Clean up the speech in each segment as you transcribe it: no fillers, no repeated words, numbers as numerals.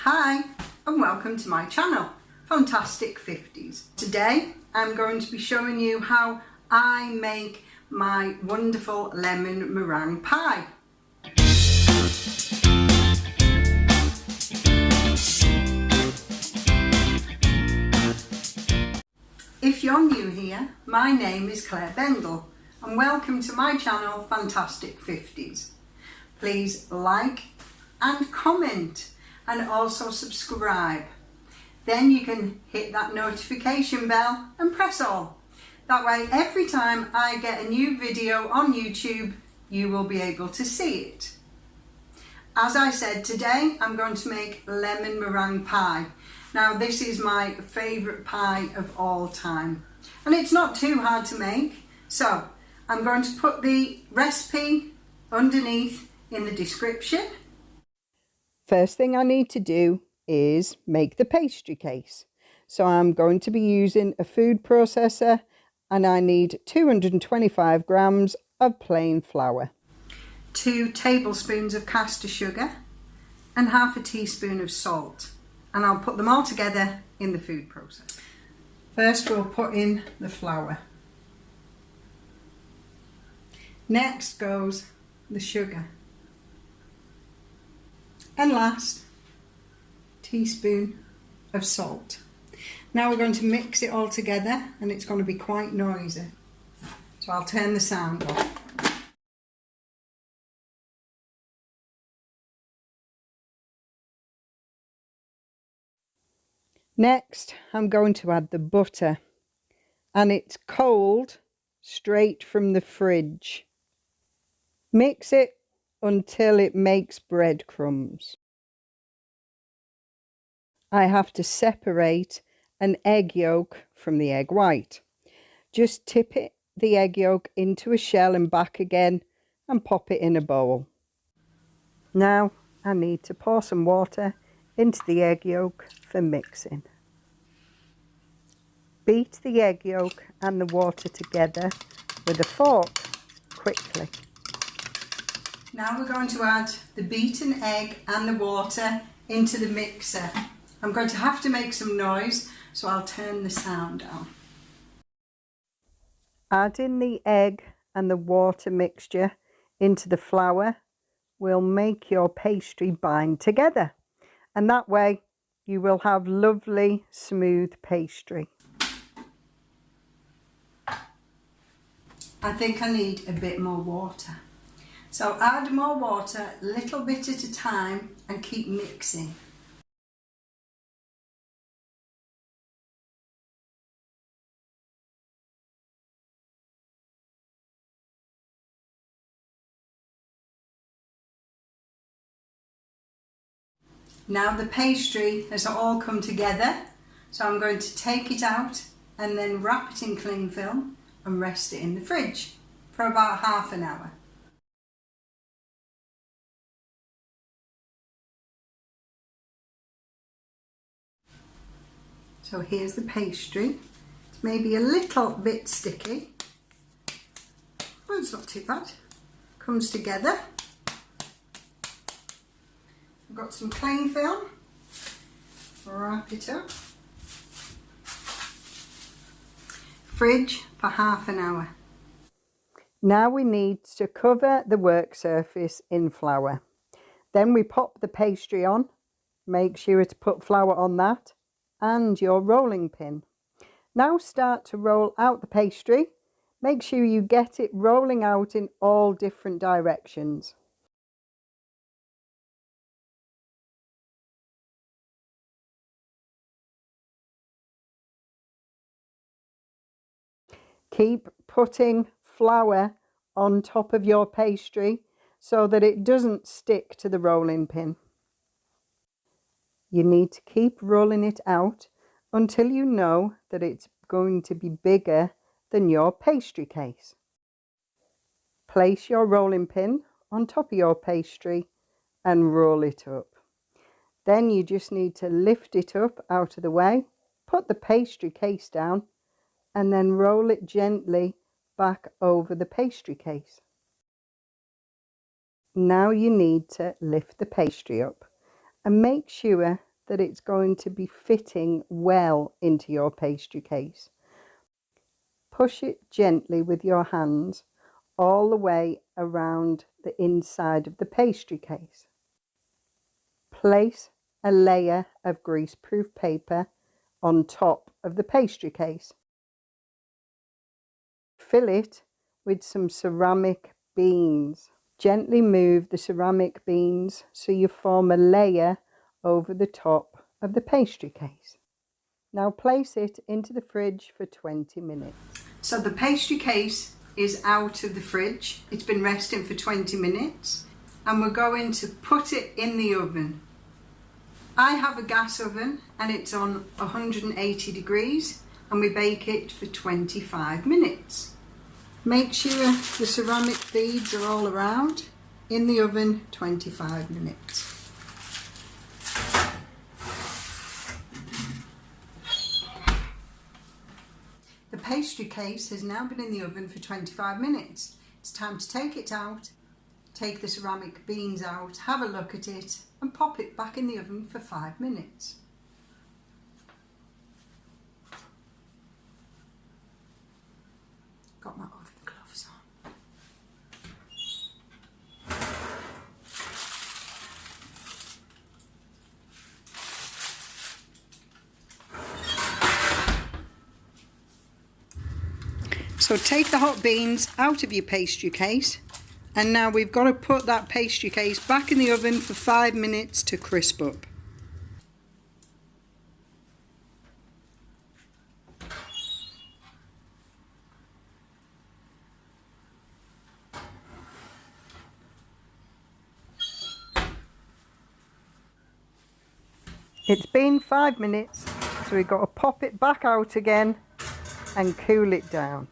Hi and welcome to my channel, Fantastic 50s. Today I'm going to be showing you how I make my wonderful lemon meringue pie. If you're new here, my name is Claire Bendel and welcome to my channel Fantastic 50s. Please like and comment and also subscribe. Then you can hit that notification bell and press all. That way every time I get a new video on YouTube you will be able to see it. As I said, today I'm going to make lemon meringue pie. Now this is my favourite pie of all time and it's not too hard to make, so I'm going to put the recipe underneath in the description. First thing I need to do is make the pastry case. So I'm going to be using a food processor and I need 225 grams of plain flour, 2 tablespoons of caster sugar and half a teaspoon of salt, and I'll put them all together in the food processor. First we'll put in the flour. Next goes the sugar. And last, teaspoon of salt. Now we're going to mix it all together and it's going to be quite noisy. So I'll turn the sound off. Next, I'm going to add the butter, and it's cold straight from the fridge. Mix it until it makes breadcrumbs. I have to separate an egg yolk from the egg white. Just tip the egg yolk into a shell and back again and pop it in a bowl. Now I need to pour some water into the egg yolk for mixing. Beat the egg yolk and the water together with a fork quickly. Now we're going to add the beaten egg and the water into the mixer. I'm going to have to make some noise, so I'll turn the sound down. Adding the egg and the water mixture into the flour will make your pastry bind together, and that way you will have lovely smooth pastry. I think I need a bit more water. So add more water, little bit at a time, and keep mixing. Now the pastry has all come together, so I'm going to take it out and then wrap it in cling film and rest it in the fridge for about half an hour. So here's the pastry. It's maybe a little bit sticky, but it's not too bad. Comes together. I've got some cling film. Wrap it up. Fridge for half an hour. Now we need to cover the work surface in flour. Then we pop the pastry on. Make sure to put flour on that and your rolling pin. Now start to roll out the pastry. Make sure you get it rolling out in all different directions. Keep putting flour on top of your pastry so that it doesn't stick to the rolling pin. You need to keep rolling it out until you know that it's going to be bigger than your pastry case. Place your rolling pin on top of your pastry and roll it up. Then you just need to lift it up out of the way, put the pastry case down and then roll it gently back over the pastry case. Now you need to lift the pastry up and make sure that it's going to be fitting well into your pastry case. Push it gently with your hands all the way around the inside of the pastry case. Place a layer of grease-proof paper on top of the pastry case. Fill it with some ceramic beans. Gently move the ceramic beans so you form a layer over the top of the pastry case. Now place it into the fridge for 20 minutes. So the pastry case is out of the fridge. It's been resting for 20 minutes and we're going to put it in the oven. I have a gas oven and it's on 180 degrees and we bake it for 25 minutes. Make sure the ceramic beads are all around. In the oven, 25 minutes. The pastry case has now been in the oven for 25 minutes. It's time to take it out, take the ceramic beans out, have a look at it and pop it back in the oven for 5 minutes. Got my oven gloves on. So take the hot beans out of your pastry case, and now we've got to put that pastry case back in the oven for 5 minutes to crisp up. It's been 5 minutes, so we've got to pop it back out again and cool it down.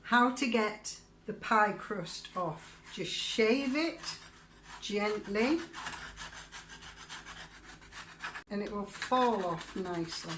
How to get the pie crust off. Just shave it gently and it will fall off nicely.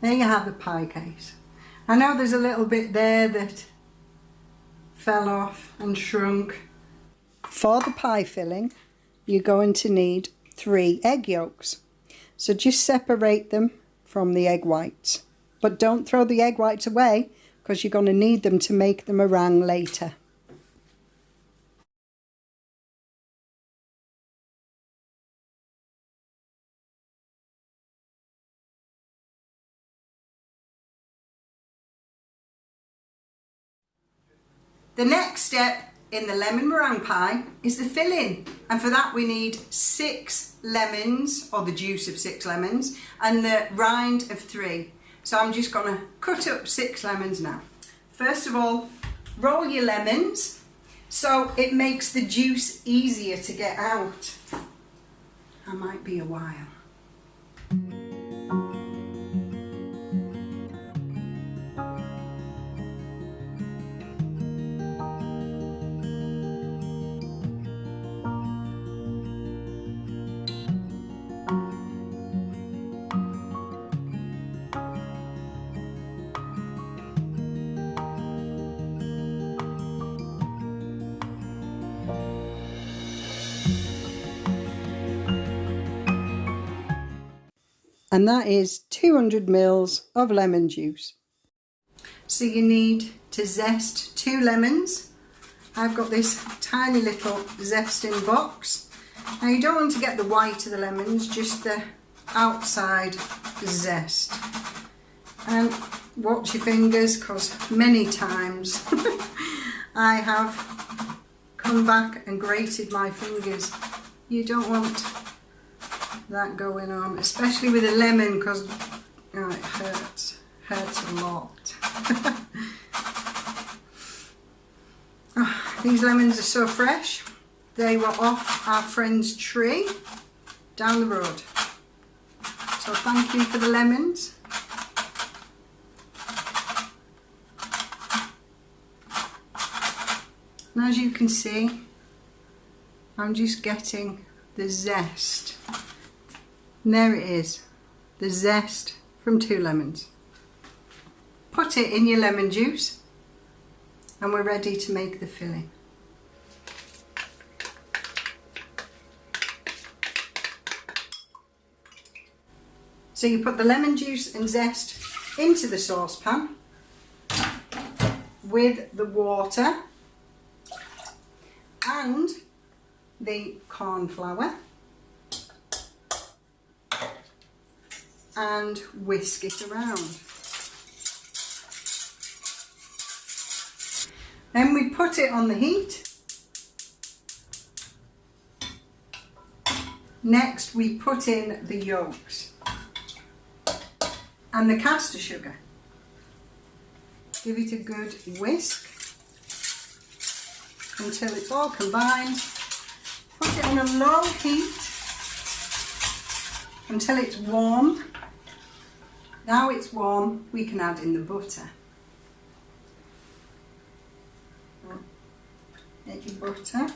There you have the pie case. I know there's a little bit there that fell off and shrunk. For the pie filling, you're going to need 3 egg yolks. So just separate them from the egg whites. But don't throw the egg whites away because you're going to need them to make the meringue later. The next step in the lemon meringue pie is the filling, and for that we need 6 lemons, or the juice of 6 lemons, and the rind of 3. So I'm just going to cut up 6 lemons now. First of all, roll your lemons so it makes the juice easier to get out. That might be a while. And that is 200 ml of lemon juice. So you need to zest 2 lemons. I've got this tiny little zesting box. Now you don't want to get the white of the lemons, just the outside zest. And watch your fingers, because many times I have come back and grated my fingers. You don't want that going on, especially with a lemon, because oh, it hurts a lot. Oh, these lemons are so fresh. They were off our friend's tree down the road. So thank you for the lemons. And as you can see, I'm just getting the zest. And there it is, the zest from 2 lemons. Put it in your lemon juice and we're ready to make the filling. So you put the lemon juice and zest into the saucepan with the water and the cornflour and whisk it around. Then we put it on the heat. Next we put in the yolks and the caster sugar. Give it a good whisk until it's all combined. Put it on a low heat until it's warm. Now it's warm, we can add in the butter. Get your butter.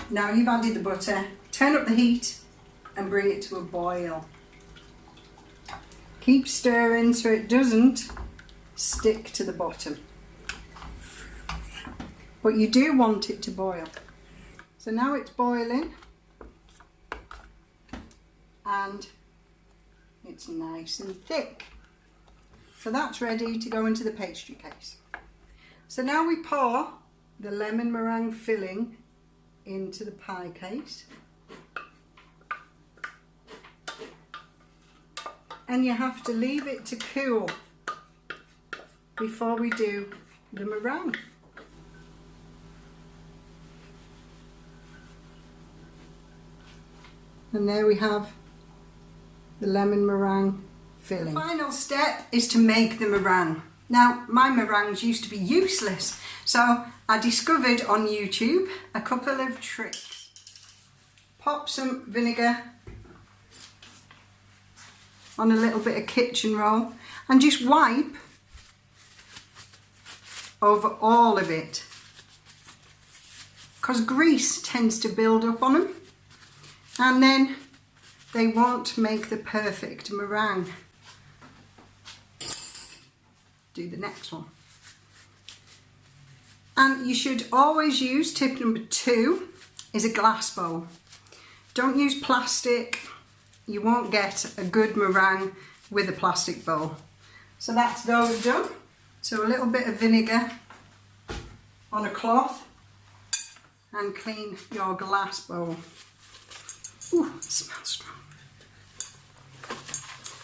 Now you've added the butter, turn up the heat and bring it to a boil. Keep stirring so it doesn't stick to the bottom. But you do want it to boil. So now it's boiling and it's nice and thick. So that's ready to go into the pastry case. So now we pour the lemon meringue filling into the pie case. And you have to leave it to cool before we do the meringue. And there we have the lemon meringue filling. The final step is to make the meringue. Now, my meringues used to be useless, so I discovered on YouTube a couple of tricks. Pop some vinegar on a little bit of kitchen roll and just wipe over all of it, because grease tends to build up on them and then they won't make the perfect meringue. Do the next one. And you should always use, tip number 2 is a glass bowl. Don't use plastic, you won't get a good meringue with a plastic bowl. So that's those done. So a little bit of vinegar on a cloth and clean your glass bowl. Ooh, it smells strong.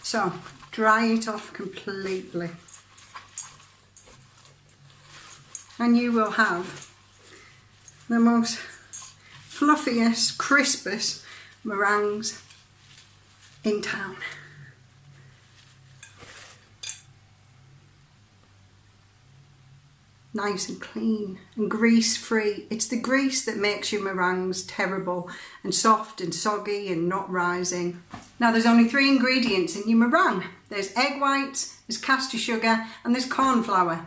So dry it off completely. And you will have the most fluffiest, crispest meringues in town. Nice and clean and grease free. It's the grease that makes your meringues terrible and soft and soggy and not rising. Now there's only 3 ingredients in your meringue. There's egg whites, there's caster sugar and there's cornflour.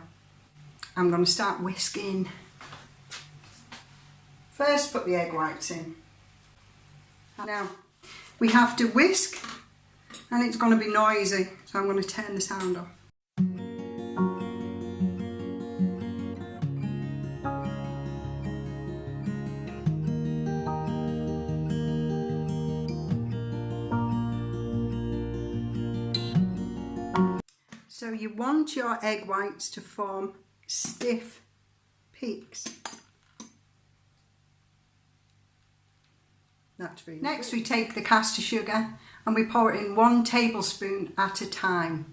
I'm going to start whisking. First put the egg whites in. Now we have to whisk and it's going to be noisy, so I'm going to turn the sound off. So you want your egg whites to form stiff peaks. That's really Next good. We take the caster sugar and we pour it in 1 tablespoon at a time.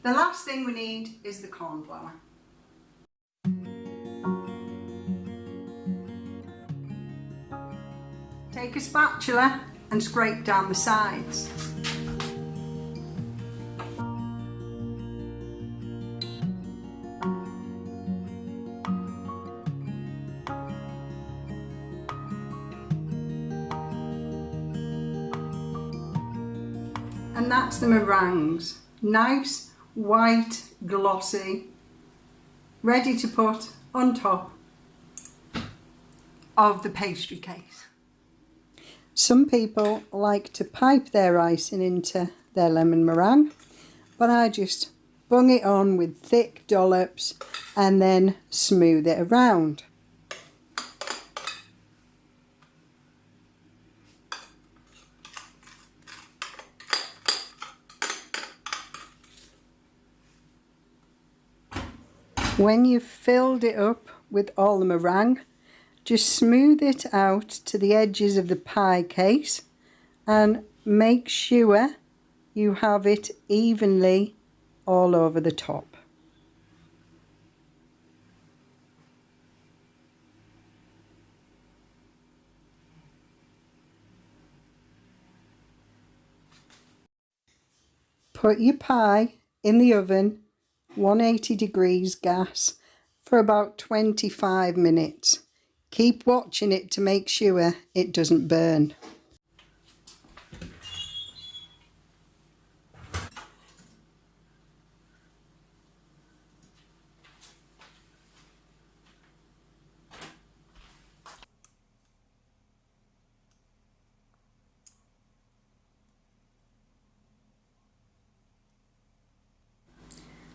The last thing we need is the cornflour. Take a spatula and scrape down the sides. And that's the meringues. Nice, white, glossy, ready to put on top of the pastry case. Some people like to pipe their icing into their lemon meringue, but I just bung it on with thick dollops and then smooth it around. When you've filled it up with all the meringue, just smooth it out to the edges of the pie case and make sure you have it evenly all over the top. Put your pie in the oven, 180 degrees gas, for about 25 minutes. Keep watching it to make sure it doesn't burn.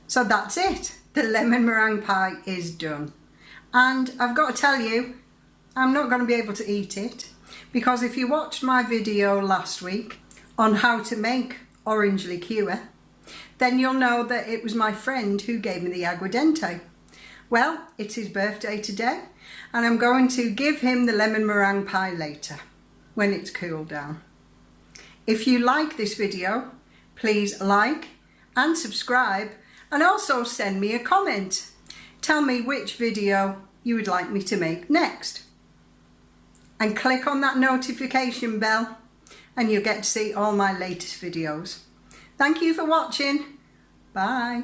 So that's it. The lemon meringue pie is done. And I've got to tell you, I'm not going to be able to eat it, because if you watched my video last week on how to make orange liqueur, then you'll know that it was my friend who gave me the aguardente. Well, it's his birthday today, and I'm going to give him the lemon meringue pie later, when it's cooled down. If you like this video, please like and subscribe, and also send me a comment. Tell me which video you would like me to make next. And click on that notification bell and you'll get to see all my latest videos. Thank you for watching. Bye.